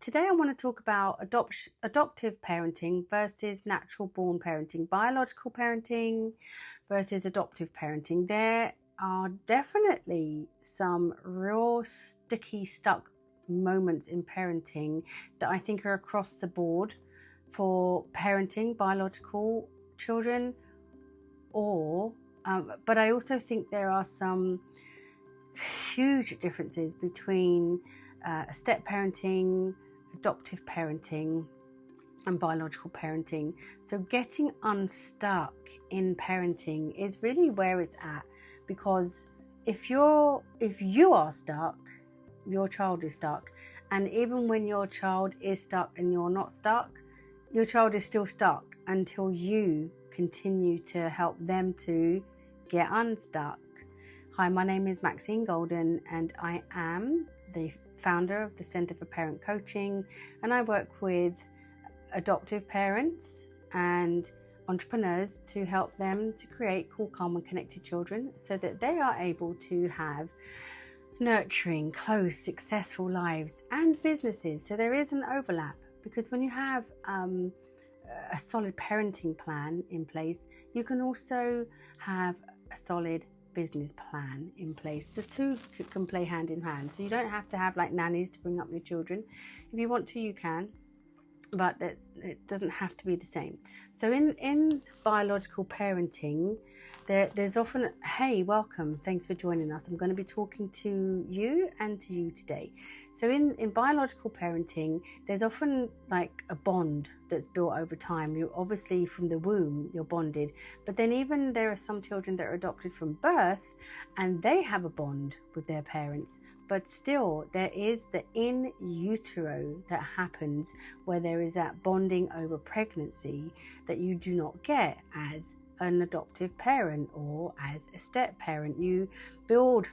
Today I want to talk about adoptive parenting versus natural born parenting, biological parenting versus adoptive parenting. There are definitely some real sticky, stuck moments in parenting that I think are across the board for parenting biological children, but I also think there are some huge differences between step parenting, adoptive parenting, and biological parenting. So getting unstuck in parenting is really where it's at, because if you are stuck, your child is stuck. And even when your child is stuck and you're not stuck, your child is still stuck until you continue to help them to get unstuck. Hi, my name is Maxine Golden and I am the founder of the Center for Parent Coaching, and I work with adoptive parents and entrepreneurs to help them to create cool, calm and connected children so that they are able to have nurturing, close, successful lives and businesses. So there is an overlap, because when you have a solid parenting plan in place, you can also have a solid business plan in place. The two can play hand in hand. So you don't have to have like nannies to bring up your children. If you want to, you can, but it doesn't have to be the same. So in biological parenting, there's often, hey, welcome, thanks for joining us. I'm going to be talking to you and to you today. So in biological parenting, there's often like a bond that's built over time. You're obviously from the womb, you're bonded, but then even there are some children that are adopted from birth and they have a bond with their parents. But still, there is the in utero that happens where there is that bonding over pregnancy that you do not get as an adoptive parent or as a step parent. You build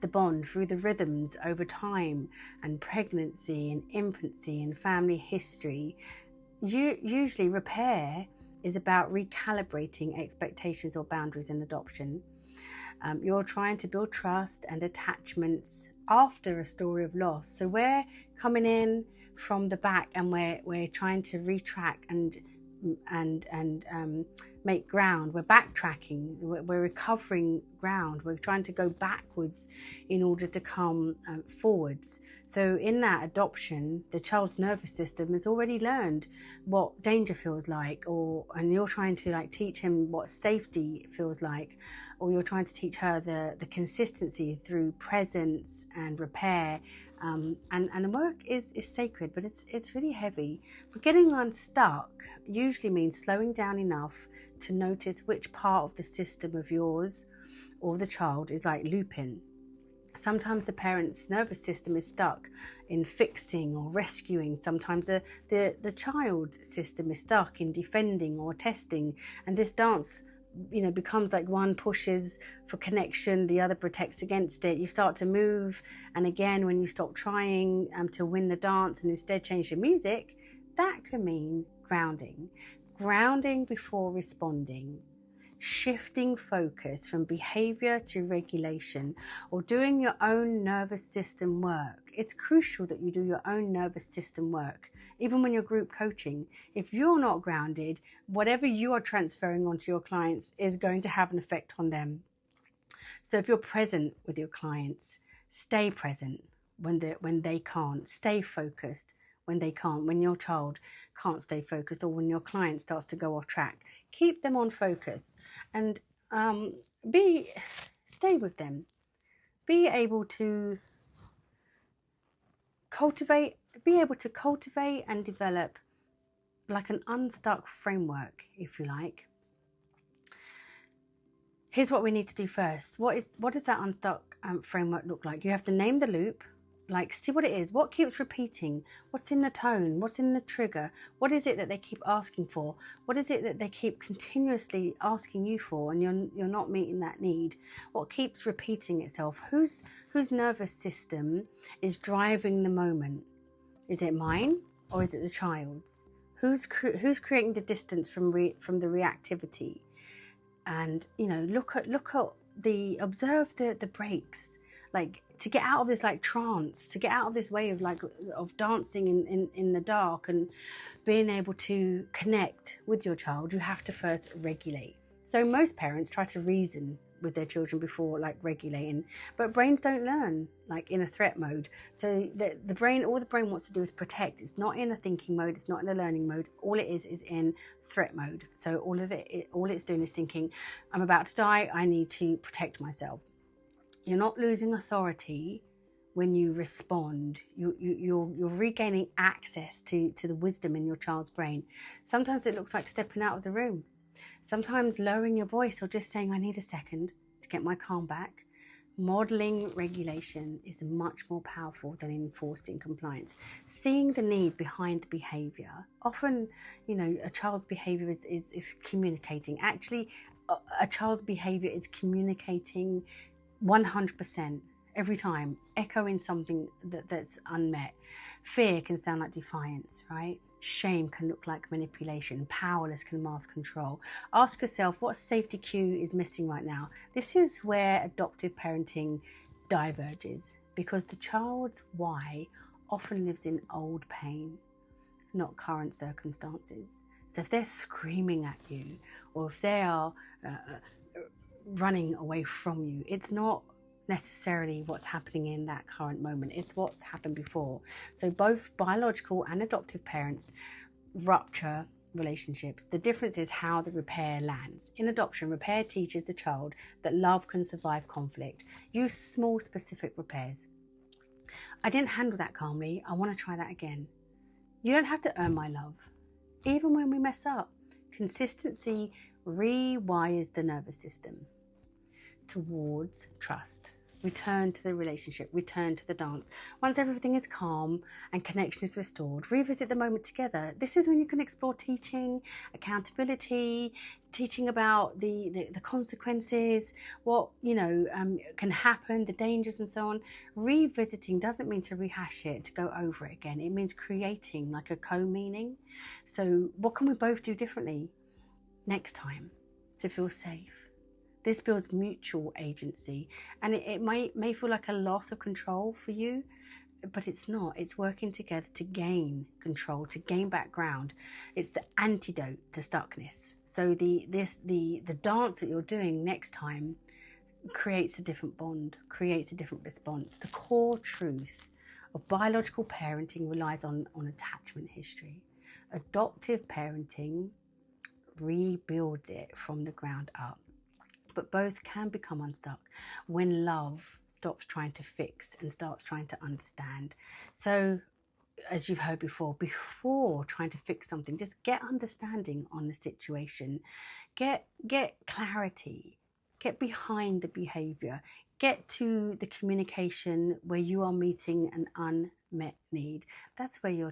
the bond through the rhythms over time and pregnancy and infancy and family history. Usually repair is about recalibrating expectations or boundaries in adoption. You're trying to build trust and attachments after a story of loss. So we're coming in from the back and we're trying to retrack and make ground. We're backtracking, we're recovering ground, we're trying to go backwards in order to come forwards. So in that adoption, the child's nervous system has already learned what danger feels like, and you're trying to like teach him what safety feels like, or you're trying to teach her the consistency through presence and repair. And the work is sacred, but it's really heavy. But getting unstuck usually means slowing down enough to notice which part of the system of yours or the child is like looping. Sometimes the parent's nervous system is stuck in fixing or rescuing. Sometimes the child's system is stuck in defending or testing. And this dance, becomes like one pushes for connection, the other protects against it. You start to move, and again, when you stop trying to win the dance and instead change the music, that can mean grounding. Grounding before responding. Shifting focus from behavior to regulation, or doing your own nervous system work. It's crucial that you do your own nervous system work. Even when you're group coaching, if you're not grounded, whatever you are transferring onto your clients is going to have an effect on them. So if you're present with your clients, stay present when they can't. Stay focused when they can't. When your child can't stay focused, or when your client starts to go off track, keep them on focus and stay with them. Be able to cultivate and develop like an unstuck framework, if you like. Here's what we need to do first. What does that unstuck framework look like? You have to name the loop. Like, see what it is. What keeps repeating? What's in the tone? What's in the trigger? What is it that they keep asking for? What is it that they keep continuously asking you for, and you're not meeting that need? What keeps repeating itself? Whose nervous system is driving the moment? Is it mine or is it the child's? Who's creating the distance from the reactivity? And observe the breaks. Like, to get out of this like trance, to get out of this way of like of dancing in the dark and being able to connect with your child, you have to first regulate. So most parents try to reason with their children before like regulating, but brains don't learn like in a threat mode. So the brain, all the brain wants to do is protect. It's not in a thinking mode, it's not in a learning mode. All it is in threat mode. So all it's doing is thinking, I'm about to die, I need to protect myself. You're not losing authority when you respond. You're regaining access to the wisdom in your child's brain. Sometimes it looks like stepping out of the room. Sometimes lowering your voice or just saying, I need a second to get my calm back. Modeling regulation is much more powerful than enforcing compliance. Seeing the need behind the behavior. Often, a child's behavior is communicating. Actually, a child's behavior is communicating 100% every time, echoing something that's unmet. Fear can sound like defiance, right? Shame can look like manipulation. Powerless can mask control. Ask yourself, what safety cue is missing right now? This is where adoptive parenting diverges, because the child's why often lives in old pain, not current circumstances. So if they're screaming at you, or if they are running away from you, it's not necessarily what's happening in that current moment, it's what's happened before. So both biological and adoptive parents rupture relationships. The difference is how the repair lands. In adoption, repair teaches the child that love can survive conflict. Use small specific repairs. I didn't handle that calmly, I want to try that again. You don't have to earn my love, even when we mess up. Consistency rewires the nervous system towards trust. Return to the relationship, return to the dance. Once everything is calm and connection is restored, revisit the moment together. This is when you can explore teaching, accountability, teaching about the consequences, what can happen, the dangers and so on. Revisiting doesn't mean to rehash it, to go over it again. It means creating like a co-meaning. So what can we both do differently next time to feel safe? This builds mutual agency, and it may feel like a loss of control for you, but it's not. It's working together to gain control, to gain back ground. It's the antidote to stuckness. So the dance that you're doing next time creates a different bond, creates a different response. The core truth of biological parenting relies on attachment history. Adoptive parenting rebuilds it from the ground up. But both can become unstuck when love stops trying to fix and starts trying to understand. So, as you've heard before trying to fix something, just get understanding on the situation, get clarity, get behind the behavior, get to the communication where you are meeting an unmet need. That's where your